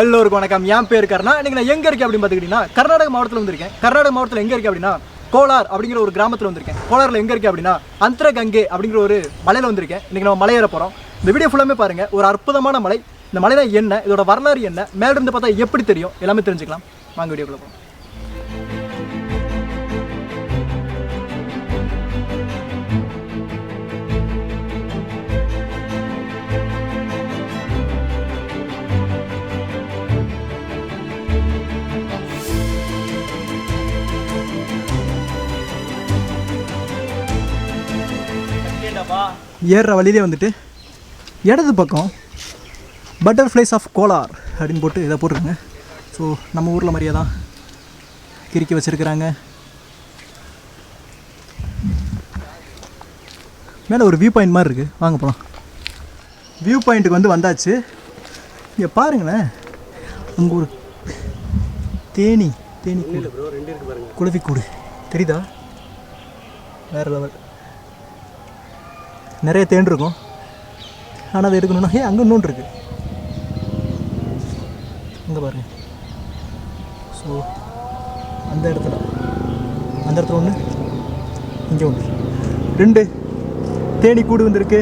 எல்லோருக்கும் வணக்கம். என் பேர் கர்ணா. இன்னைக்கு நான் எங்கே இருக்கேன் அப்படின்னு பார்த்துக்கிட்டிங்கன்னா கர்நாடக மாவட்டத்தில் வந்திருக்கேன். கர்நாடக மாவட்டத்தில் எங்கே இருக்கேன் அப்படின்னா கோலார் அப்படிங்கிற ஒரு கிராமத்தில் வந்திருக்கேன். கோலாரில் எங்கே இருக்கேன் அப்படின்னா அந்தர கங்கே அப்படிங்கிற ஒரு மலையில் வந்திருக்கேன். இன்றைக்கி நம்ம மலையேற போகிறோம். இந்த வீடியோ ஃபுல்லாமே பாருங்கள். ஒரு அற்புதமான மலை. இந்த மலைனா என்ன, இதோட வரலாறு என்ன, மேலிருந்து பார்த்தா எப்படி தெரியும், எல்லாமே தெரிஞ்சுக்கலாம். வாங்க வீடியோக்குள்ள போகிறோம். ஏறுற வழியிலே வந்துட்டு இடது பக்கம் பட்டர்ஃப்ளைஸ் ஆஃப் கோலார் அப்படின்னு போட்டு இதை போட்டிருக்குங்க. ஸோ நம்ம ஊரில் மாதிரியே தான் கிறுக்கி வச்சுருக்குறாங்க. மேலே ஒரு வியூ பாயிண்ட் மாதிரி இருக்குது. வாங்க போகலாம். வியூ பாயிண்ட்டுக்கு வந்தாச்சு. இங்கே பாருங்களேன், அங்கே ஒரு தேனி கூடு, குளவி கூடு தெரியுதா? வேறு லெவல். நிறைய தேன் இருக்கும். ஆனால் அது எடுக்கணும்னா அங்கே இன்னொன்று இருக்குது. அங்கே பாருங்கள். ஸோ அந்த இடத்துல ஒன்று, இங்கே ஒன்று, 2 தேனி கூடு வந்துருக்கு.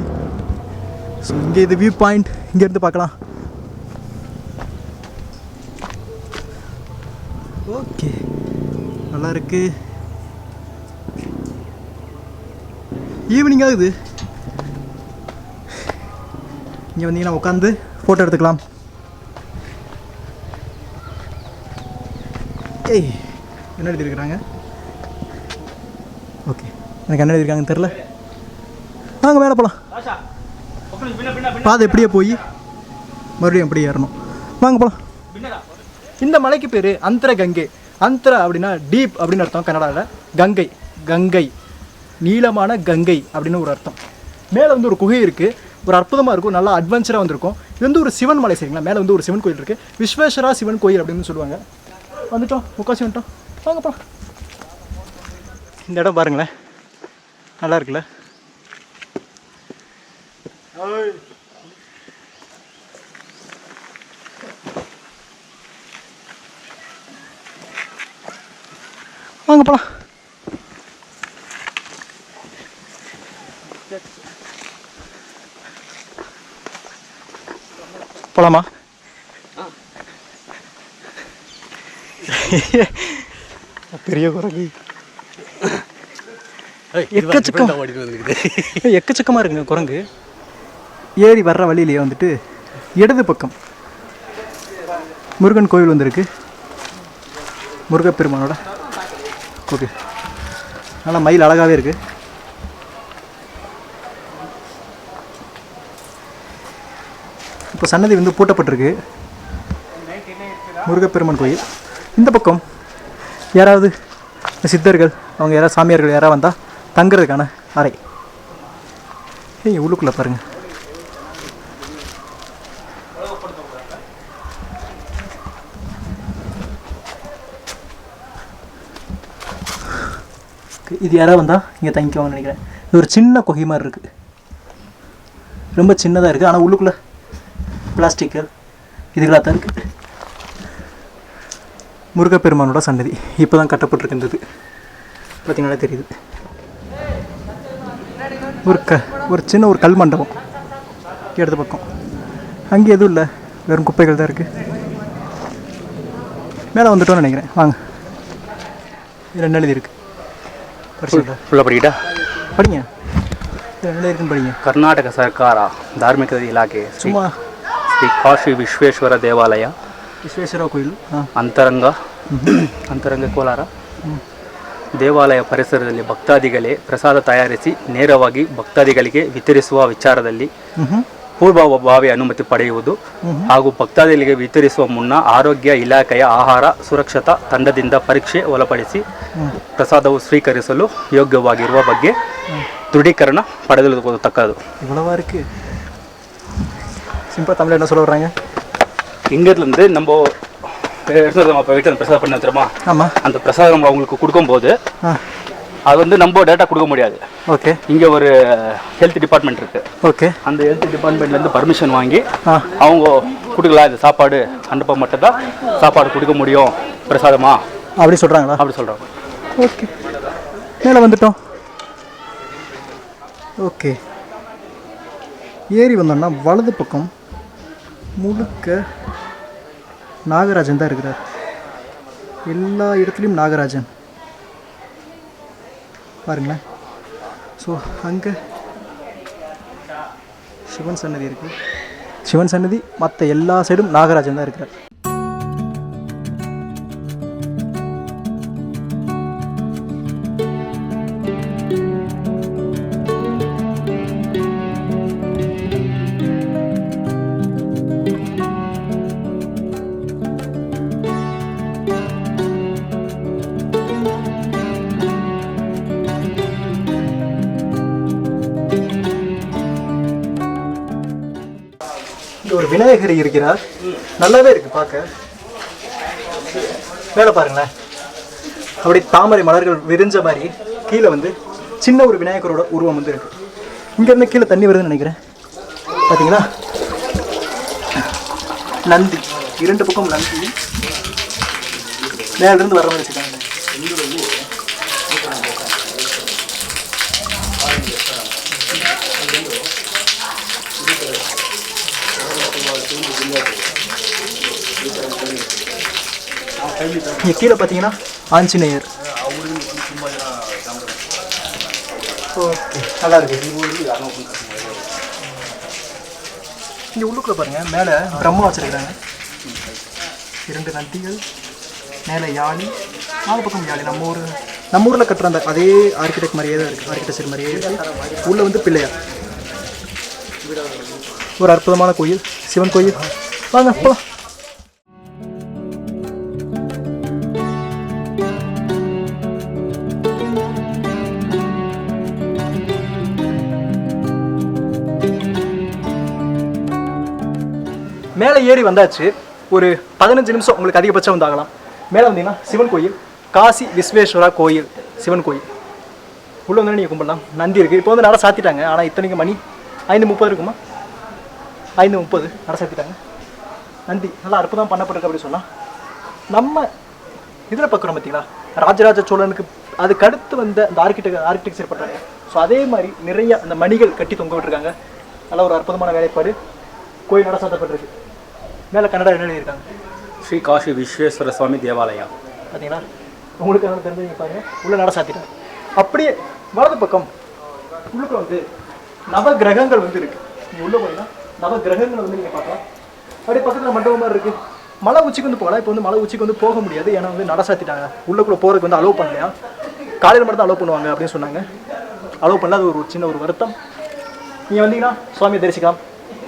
ஸோ இங்கே இது வியூ பாயிண்ட். இங்கேருந்து பார்க்கலாம். ஓகே, நல்லா இருக்கு. ஈவினிங் ஆகுது. இங்கே வந்தீங்கன்னா உட்காந்து ஃபோட்டோ எடுத்துக்கலாம். ஏய், என்ன எழுதியிருக்கிறாங்க? ஓகே, எனக்கு என்ன எழுதியிருக்காங்கன்னு தெரில. வாங்க மேலே போகலாம். பாதை எப்படியே போய் மறுபடியும் எப்படி ஏறணும். வாங்க போகலாம். இந்த மலைக்கு பேர் அந்தர கங்கே. அந்தரா அப்படின்னா டீப் அப்படின்னு அர்த்தம் கன்னடாவில். கங்கை நீளமான கங்கை அப்படின்னு ஒரு அர்த்தம். மேலே ஒரு குகை இருக்குது. ஒரு அற்புதமாக இருக்கும். நல்லா அட்வென்ச்சராக வந்திருக்கும். இது ஒரு சிவன் மலை சரிங்களா. மேலே ஒரு சிவன் கோயில் இருக்குது. விஸ்வேஸ்வரா சிவன் கோயில் அப்படின்னு சொல்லுவாங்க. வந்துட்டோம், முக்காசி வந்துட்டோம். வாங்கப்பா. இந்த இடம் பாருங்களேன், நல்லா இருக்குல்ல? வாங்க போலாம். போலாமா? பெரிய குரங்கு எக்கச்சக்கமாக இருக்குங்க குரங்கு. ஏறி வர்ற வழியிலேயே வந்துட்டு இடது பக்கம் முருகன் கோவில் வந்திருக்கு. முருகப்பெருமானோட. ஓகே, நல்லா மயில் அழகாகவே இருக்குது. இப்போ சன்னதி பூட்டப்பட்டிருக்கு. முருகப்பெருமான் கோயில். இந்த பக்கம் யாராவது சித்தர்கள், அவங்க யாராவது சாமியார்கள் யாராவது வந்தால் தங்குறதுக்கான அறை. உள்ளுக்குள்ளே பாருங்கள். இது யாராவது வந்தால் இங்கே தங்கிக்குவாங்கன்னு நினைக்கிறேன். இது ஒரு சின்ன குகை மாதிரி இருக்குது. ரொம்ப சின்னதாக இருக்குது. ஆனால் உள்ளுக்குள்ளே பிளாஸ்டிக்கல் இதுகளாக தான் இருக்குது. முருகப்பெருமானோட சன்னதி இப்போ தான் கட்டப்பட்டிருக்கின்றது. பார்த்தீங்கன்னா தெரியுது. ஒரு சின்ன ஒரு கல் மண்டபம் இடது பக்கம். அங்கே எதுவும் இல்லை, வெறும் குப்பைகள் தான் இருக்குது. மேலே வந்துட்டோன்னு நினைக்கிறேன். வாங்க. 2 எழுதி இருக்குது. ஃபுல்லாக படிக்கிட்டா படிங்க. 2 இருக்குன்னு படிங்க. ಕರ್ನಾಟಕ ಸರ್ಕಾರ ಧಾರ್ಮಿಕ ಇಲಾಖೆ சும்மா ಶ್ರೀ ಕಾಶಿ ವಿಶ್ವೇಶ್ವರ ದೇವಾಲಯ ವಿಶ್ವೇಶ್ವರ ಕೋಯಿಲು ಅಂತರಂಗ ಕೋಲಾರ ದೇವಾಲಯ ಪರಿಸರದಲ್ಲಿ ಭಕ್ತಾದಿಗಳೇ ಪ್ರಸಾದ ತಯಾರಿಸಿ ನೇರವಾಗಿ ಭಕ್ತಾದಿಗಳಿಗೆ ವಿತರಿಸುವ ವಿಚಾರದಲ್ಲಿ ಪೂರ್ವಭಾವಿ ಅನುಮತಿ ಪಡೆಯುವುದು ಹಾಗೂ ಭಕ್ತಾದಿಗಳಿಗೆ ವಿತರಿಸುವ ಮುನ್ನ ಆರೋಗ್ಯ ಇಲಾಖೆಯ ಆಹಾರ ಸುರಕ್ಷತಾ ತಂಡದಿಂದ ಪರೀಕ್ಷೆ ಒಳಪಡಿಸಿ ಪ್ರಸಾದವು ಸ್ವೀಕರಿಸಲು ಯೋಗ್ಯವಾಗಿರುವ ಬಗ್ಗೆ ದೃಢೀಕರಣ ಪಡೆದುಕೊಳ್ಳತಕ್ಕದ್ದು. இவ்வளவா இருக்கு. சிம்பிளா தமிழ்ல என்ன சொல்ல வர்றாங்க? இங்கிருந்து நம்ம வீட்டில் பிரசாதம் பண்ண தெரியுமா? ஆமாம். அந்த பிரசாதம் நம்ம அவங்களுக்கு கொடுக்கும்போது அது வந்து நம்ம டேட்டா கொடுக்க முடியாது. ஓகே. இங்கே ஒரு ஹெல்த் டிபார்ட்மெண்ட் இருக்குது. ஓகே. அந்த ஹெல்த் டிபார்ட்மெண்ட்லேருந்து பர்மிஷன் வாங்கி அவங்க கொடுக்கலாம், இந்த சாப்பாடு அனுப்ப மட்டும் தான் சாப்பாடு கொடுக்க முடியும் பிரசாதமா அப்படி சொல்கிறாங்களா? அப்படி சொல்கிறாங்க. ஓகே, மேலே வந்துட்டோம். ஓகே, ஏறி வந்தோம்னா வலது பக்கம் முழுக்க நாகராஜன் தான் இருக்கிறார். எல்லா இடத்துலையும் நாகராஜன் பாருங்களேன். ஸோ அங்கே சிவன் சன்னதி இருக்குது. சிவன் சன்னதி மற்ற எல்லா சைடும் நாகராஜன் தான் இருக்கிறார். ஒரு விநாயகர் இருக்கிறார். நல்லாவே இருக்கு பார்க்க. மேலே பாருங்களேன், அப்படி தாமரை மலர்கள் விரிஞ்ச மாதிரி கீழே வந்து சின்ன ஒரு விநாயகரோட உருவம் வந்து இருக்கு. இங்கேருந்து கீழே தண்ணி வருதுன்னு நினைக்கிறேன். பார்த்தீங்களா, நந்தி, 2 பக்கம் நந்தி மேலிருந்து வர மாதிரி வச்சுக்காங்க. இங்கே கீழே பார்த்தீங்கன்னா ஆஞ்சநேயர். ஓகே, நல்லா இருக்கு. இங்கே உள்ளுக்குள்ள பாருங்க, மேலே பிரம்மா வச்சிருக்கிறாங்க. 2 நந்திகள், மேலே யாழி, 4 பக்கம் யாழி. நம்ம ஊரில் கட்டுற அந்த அதே ஆர்கிடெக்ட் மாதிரியே தான் இருக்குது. ஆர்கிடெக்சர் மாதிரியே இருக்குது. உள்ள வந்து பிள்ளையார். ஒரு அற்புதமான கோயில், சிவன் கோயில். வாங்க போலாம். மேலே ஏறி வந்தாச்சு. ஒரு 15 நிமிஷம் உங்களுக்கு அதிகபட்சம் வந்து ஆகலாம். மேலே வந்தீங்கன்னா சிவன் கோயில், காசி விஸ்வேஸ்வரா கோயில், சிவன் கோயில். உள்ளே வந்து நீங்கள் கும்பிடலாம். நந்தி இருக்குது. இப்போ வந்து நட சாத்திட்டாங்க. ஆனால் இத்தனைக்கு மணி 5:30 இருக்குமா? 5:30 நட சாத்திட்டாங்க. நந்தி நல்லா அற்புதம் பண்ணப்பட்டிருக்கு அப்படின்னு சொன்னால். நம்ம இதில் பார்க்குறோம் பார்த்தீங்களா, ராஜராஜ சோழனுக்கு அதுக்கு அடுத்து வந்த அந்த ஆர்கிடெக்சர் பண்ணுறாங்க. ஸோ அதே மாதிரி நிறைய அந்த மணிகள் கட்டி தொங்க விட்டுருக்காங்க. நல்லா ஒரு அற்புதமான வேலைப்பாடு. கோயில் நட சாத்தப்பட்டிருக்கு. மேலே கன்னடா என்ன எழுதியிருக்காங்க? ஸ்ரீ காசி விஸ்வேஸ்வர சுவாமி தேவாலயம். பார்த்தீங்களா, உங்களுக்கு என்ன தெரிஞ்சு பாருங்க. உள்ள நட சாத்திட்டாங்க. அப்படியே வலது பக்கம் உள்ளுக்கு வந்து நவ கிரகங்கள் வந்து இருக்கு. நீங்கள் உள்ளே போனீங்கன்னா நவ கிரகங்களை வந்து நீங்கள் பார்க்கலாம். அப்படியே பக்கத்தில் மண்டபம் மாதிரி இருக்குது. மலை உச்சிக்கு வந்து போகலாம். இப்போ வந்து மலை உச்சிக்கு வந்து போக முடியாது, ஏன்னா வந்து நட சாத்திட்டாங்க. உள்ளுக்குள்ளே போகிறதுக்கு வந்து அலோவ் பண்ணலையா. காலையில் மட்டும் தான் அலோவ் பண்ணுவாங்க அப்படின்னு சொன்னாங்க. அலோவ் பண்ணல, அது ஒரு சின்ன ஒரு வருத்தம். நீங்கள் வந்தீங்கன்னா சுவாமியை தரிசிக்கலாம்.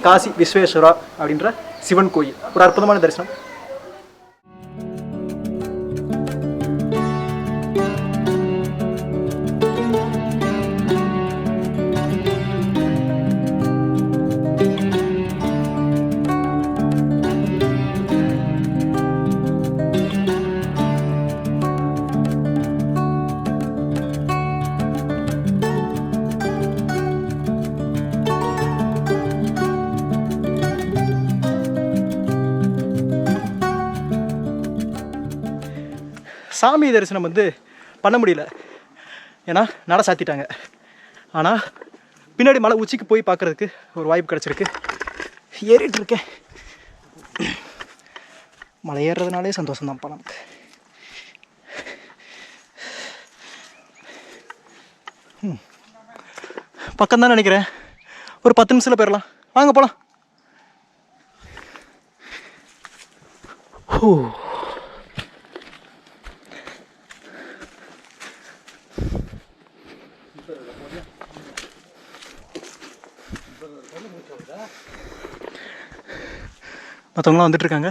காசி விஸ்வேஸ்வரா அப்படின்ற சிவன் கோயில் ஒரு அற்புதமான தரிசனம். சாமி தரிசனம் வந்து பண்ண முடியல, ஏன்னா நட சாத்திட்டாங்க. ஆனால் பின்னாடி மலை உச்சிக்கு போய் பார்க்குறதுக்கு ஒரு வாய்ப்பு கிடச்சிருக்கு. ஏறிட்டு இருக்கேன். மலை ஏறுறதுனாலே சந்தோஷம்தான்ப்பா நமக்கு. பக்கம் தான் நினைக்கிறேன். ஒரு 10 நிமிஷத்தில் போயிடலாம். வாங்க போகலாம். மற்றவங்களாம் வந்துட்டுருக்காங்க.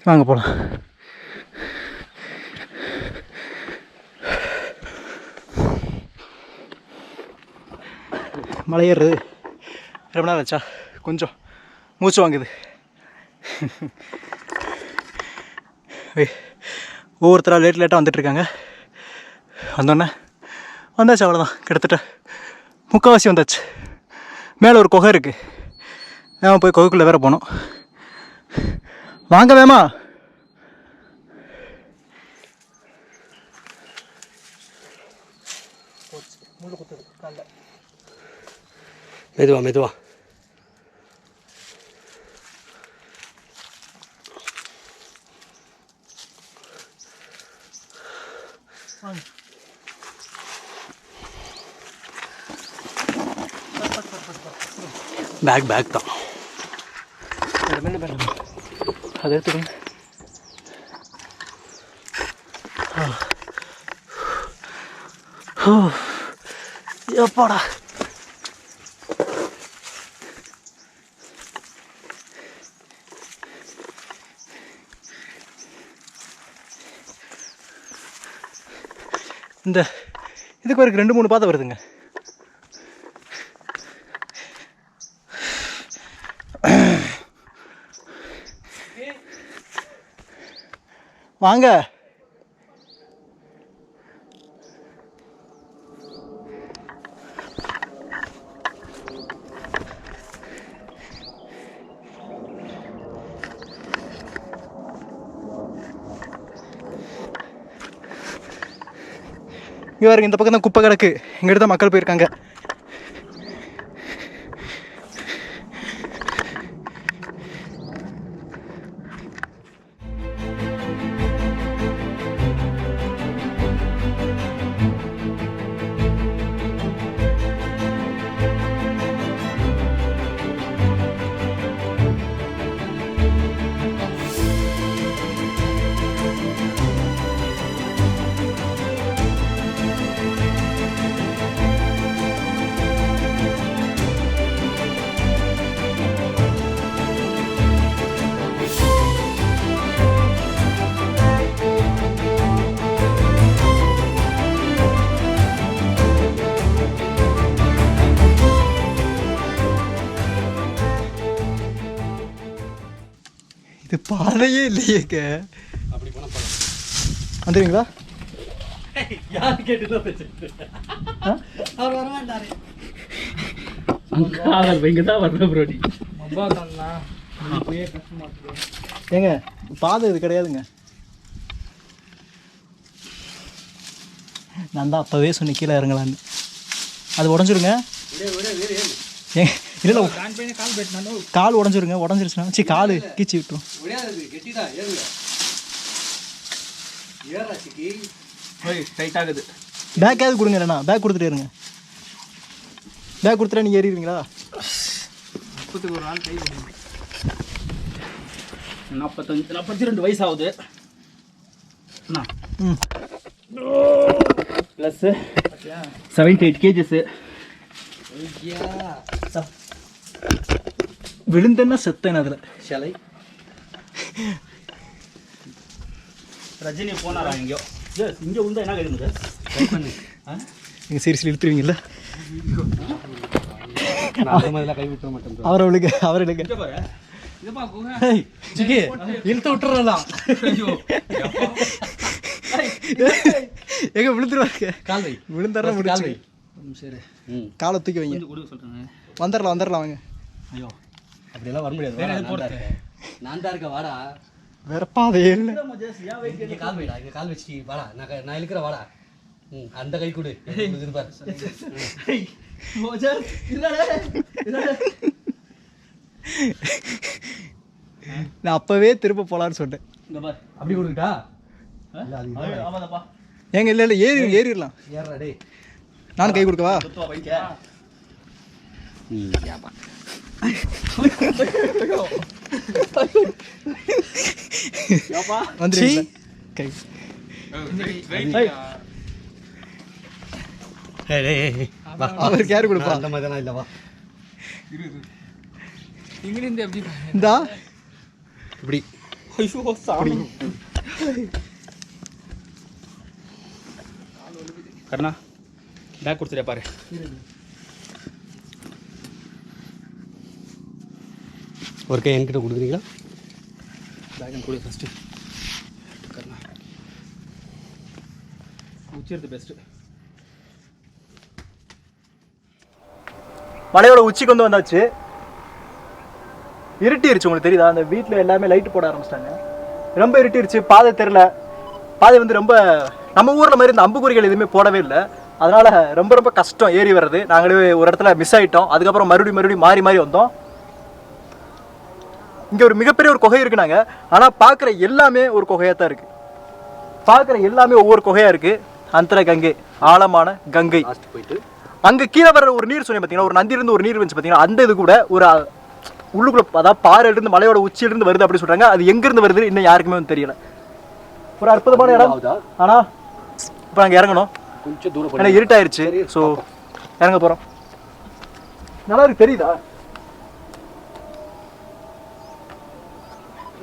வாங்க போகலாம். மலை ஏறுறது ரொம்ப நேரம் ஆச்சா, கொஞ்சம் மூச்சு வாங்குது. ஒவ்வொருத்தராக லேட்டாக வந்துட்டுருக்காங்க. வந்தோடனே வந்தாச்சு, அவ்வளோதான். கிட்டத்தட்ட முக்கால்வாசி வந்தாச்சு. மேலே ஒரு குகை இருக்குது. வேமா போய் குகைக்குள்ளே வேற போனோம். வாங்க வேமா. மெதுவா மெதுவா. பேக் தான். அதை எடுத்துக்கோங்க. எப்பாடா இந்த இதுக்கு வரைக்கும் 2-3 பாதை வருதுங்க. வாங்க. இங்கே பாருங்க, இந்த பக்கம் தான் குப்பை கிடக்கு. இங்கிட்ட தான் மக்கள் போயிருக்காங்க. இது பாதையே இல்லையேக்க. அப்படி போனால் போகலாம். வந்துடுவீங்களா? யார் கேட்டுதான் பேசுறது? அவர் வரமாட்டாரு. இங்கே தான் வரல ப்ரோடி. ஏங்க பாதை இது கிடையாதுங்க. நான் தான் அப்போவே சொன்னேன் கீழே இறங்கலான்னு. அது உடஞ்சிருங்க. ஏங்க இல்லை கால் உடஞ்சிருங்க. உடஞ்சிருச்சுன்னா சரி கால் கீச்சி விட்டுரும். டைட் ஆகுது. பேக்காவது கொடுங்க. இல்லைண்ணா பேக் கொடுத்துட்டே இருங்க. பேக் கொடுத்துட்டா நீங்கள் ஏறிடுவீங்களா? 42 வயசு ஆகுது. Plus 78 kgs. விழுந்தேன்னா செத்தேன் அதில். சிலை ரஜினி போனாரா எங்கேயோ? இங்கே உண்டா என்ன கேட்குது? நீங்கள் சீரியஸில் இழுத்துருவீங்கல்ல? கை விட்டுற மாட்டேன். அவரை விழுங்க. அவரை விழுங்க. இழுத்து விட்டுறலாம். எங்க விழுந்துருவாங்க. கால் வை. விழுந்தாரா முடிச்சு. சரி காலை தூக்கி வைங்க. வந்துடலாம் வாங்க. ஐயோ அப்படியெல்லாம் வர முடியாது. நான் தான் இருக்க வாடா. வேற பாதையே இல்லை. இங்கே கால் வைடா. இங்கே கால் வச்சுட்டு வாடா. நான் இழுக்கிற வாடா. அந்த கை கொடு. நான் அப்பவே திரும்ப போலான்னு சொன்னேன். அப்படி கொடுக்கிட்டா? ஏங்க இல்லை இல்லை ஏறிடலாம். ஏறா டே. நானும் கை கொடுக்கவா? வந்துருங்க கை. அவருக்கு யாரு கொடுப்பா? அந்த மாதிரி தானே இல்லவா? இங்கிலிருந்து எப்படி இந்தா இப்படி. ஐயோ சாமி. கருணா பேக் கொடுத்துட்டே பாரு. ஒரு கை என்கிட்ட கொடுக்குறீங்களா? பேக் கொடு ஃபஸ்ட்டு. கருணா உச்சிருது பெஸ்ட்டு. மலையோட உச்சிக்கு வந்து வந்தாச்சு. இருட்டிருச்சு, உங்களுக்கு தெரியுதா? அந்த வீட்டில் எல்லாமே லைட்டு போட ஆரம்பிச்சிட்டாங்க. ரொம்ப இருட்டிருச்சு, பாதை தெரில. பாதை வந்து ரொம்ப நம்ம ஊரில் மாதிரி இந்த அம்புக்குறிகள் எதுவுமே போடவே இல்லை. அதனால் ரொம்ப ரொம்ப கஷ்டம் ஏறி வர்றது. நாங்களே ஒரு இடத்துல மிஸ் ஆகிட்டோம். அதுக்கப்புறம் மறுபடியும் மாறி வந்தோம். இங்கே ஒரு மிகப்பெரிய ஒரு குகை இருக்குனாங்க. ஆனால் பார்க்குற எல்லாமே ஒரு குகையாக தான் இருக்குது. பார்க்குற எல்லாமே ஒவ்வொரு குகையாக இருக்குது. அந்தர கங்கை, ஆழமான கங்கை. போயிட்டு அங்கே கீழே வர ஒரு நீர் சொன்னேன் பார்த்தீங்கன்னா, ஒரு நந்தியிலிருந்து ஒரு நீர் வந்துச்சு பார்த்தீங்கன்னா, அந்த இது கூட ஒரு உள்ளுக்குள்ள, அதாவது பாறையிலிருந்து மலையோட உச்சியிலிருந்து வருது அப்படின்னு சொல்கிறாங்க. அது எங்கேருந்து வருது இன்னும் யாருக்குமே வந்து தெரியல. ஒரு அற்புதமான இடம். ஆனால் இப்போ நாங்கள் இறங்கணும், கொஞ்சம் தூரம், ஏன்னா இருட்டாயிருச்சு. ஸோ இறங்க போகிறோம். நல்லா இருக்கு, தெரியுதா?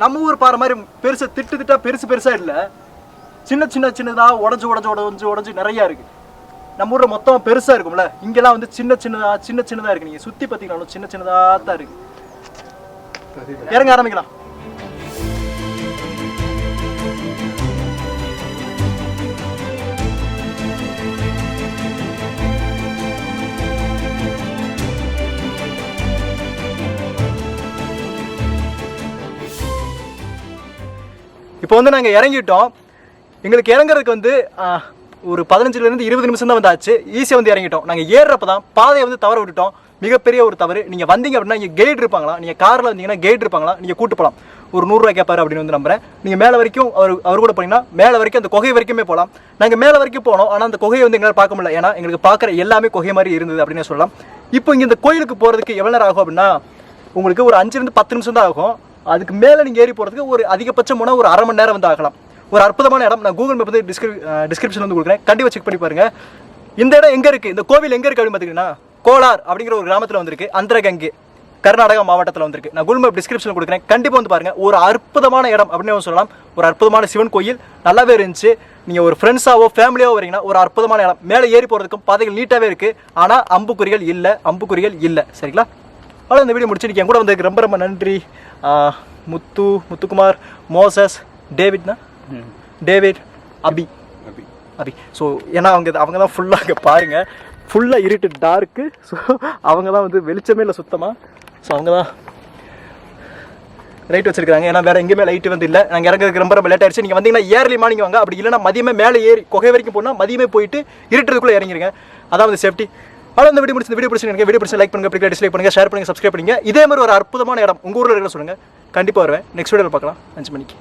நம்ம ஊர் பாறை மாதிரி பெருசா திட்டா பெருசா இல்லை. சின்னதாக உடஞ்சு நிறையா இருக்கு. நம்ம ஊரில் மொத்தம் பெருசாக இருக்கும்ல, இங்கெல்லாம் வந்து சின்னதாக இருக்கு. நீங்கள் சுற்றி பார்த்தீங்கன்னாலும் சின்னதாக தான் இருக்கு. இறங்க ஆரம்பிக்கலாம். இப்போ வந்து நாங்கள் இறங்கிட்டோம். எங்களுக்கு இறங்குறதுக்கு வந்து ஒரு 15 20 நிமிஷம் தான் வந்து ஆச்சு. ஈஸியாக வந்து இறங்கிட்டோம். நாங்கள் ஏறுறப்ப தான் பாதையை வந்து தவற விட்டுட்டோம். மிகப்பெரிய ஒரு தவறு. நீங்கள் வந்தீங்க அப்படின்னா இங்கே கைடு இருப்பாங்களா? நீங்கள் காரில் வந்தீங்கன்னா கைடு இருப்பாங்களா? நீங்கள் கூட்டு போகலாம். ஒரு 100 ரூபா கேட்பாரு அப்படின்னு வந்து நம்புறேன். நீங்கள் மேலே வரைக்கும் அவர் கூட போனீங்கன்னா மேலே வரைக்கும் அந்த குகை வரைக்குமே போகலாம். நாங்கள் மேலே வரைக்கும் போனோம். ஆனால் அந்த குகையை வந்து எங்களால் பார்க்க முடியல. ஏன்னா எங்களுக்கு பார்க்குற எல்லாமே குகை மாதிரி இருந்தது அப்படின்னு சொல்லலாம். இப்போ இங்கே இந்த கோயிலுக்கு போகிறதுக்கு எவ்வளோ நேரம் ஆகும் அப்படின்னா, உங்களுக்கு ஒரு 5 10 நிமிஷம் தான் ஆகும். அதுக்கு மேலே நீங்கள் ஏறி போகிறதுக்கு ஒரு அதிகபட்சம் போனால் ஒரு அரை மணி நேரம் வந்து ஆகலாம். ஒரு அற்புதமான இடம். நான் கூகுள் மேப் வந்து டிஸ்கிரிப்ஷன் வந்து கொடுக்குறேன், கண்டிப்பாக செக் பண்ணி பாருங்க. இந்த இடம் எங்கே இருக்குது, இந்த கோவில் எங்கே இருக்குது அப்படின்னு பார்த்தீங்கன்னா, கோலார் அப்படிங்கிற ஒரு கிராமத்தில் வந்திருக்கு. அந்தர கங்கை, கர்நாடகா மாவட்டத்தில் வந்திருக்கு. நான் கூகுள் மேப் டிஸ்கிரிப்ஷன் கொடுக்குறேன், கண்டிப்பாக வந்து பாருங்கள். ஒரு அற்புதமான இடம் அப்படின்னு சொல்லலாம். ஒரு அற்புதமான சிவன் கோயில், நல்லாவே இருந்துச்சு. நீங்கள் ஒரு ஃப்ரெண்ட்ஸாவோ ஃபேமிலியாவோ வரீங்கன்னா ஒரு அற்புதமான இடம். மேலே ஏறி போகிறதுக்கும் பாதைகள் நீட்டாகவே இருக்குது. ஆனால் அம்புக்குறிகள் இல்லை. சரிங்களா? அவ்வளோ இந்த வீடியோ முடிச்சு என் கூட வந்ததுக்கு ரொம்ப ரொம்ப நன்றி. முத்துக்குமார், மோசஸ், டேவிட், அபி. ஸோ ஏன்னா அவங்க தான் ஃபுல்லாக அங்கே பாருங்கள், ஃபுல்லாக இருட்டு டார்க்கு. ஸோ அவங்க தான் வந்து வெளிச்சமே இல்லை சுத்தமாக. ஸோ அவங்க தான் லைட் வச்சிருக்காங்க. ஏன்னா வேறு எங்கேயுமே லைட்டு வந்து இல்லை. நாங்கள் இறங்குறதுக்கு ரொம்ப லேட் ஆயிடுச்சு. நீங்கள் வந்தீங்கன்னா ஏர்லி மார்னிங் வாங்க. அப்படி இல்லைனா மதியமே மேலே ஏறி குகை வரைக்கும் போனால் மதியமே போயிட்டு இருட்டுறதுக்குள்ளே இறங்கிருங்க. அதாவது சேஃப்டி. அவ்வளோ இந்த வீடியோ பிடிச்சி லைக் பண்ணுங்கள், பிடிக்க டிஸ்லைக் பண்ணுங்கள், ஷேர் பண்ணுங்கள், சப்ஸ்கிரைப் பண்ணுங்கள். இதே மாதிரி ஒரு அற்புதமான இடம் உங்கள் ஊரில் இருக்கிற சொல்லுங்கள், கண்டிப்பாக வருவேன். நெக்ஸ்ட் வீடியோவில் பார்க்கலாம் 5 மணிக்கு.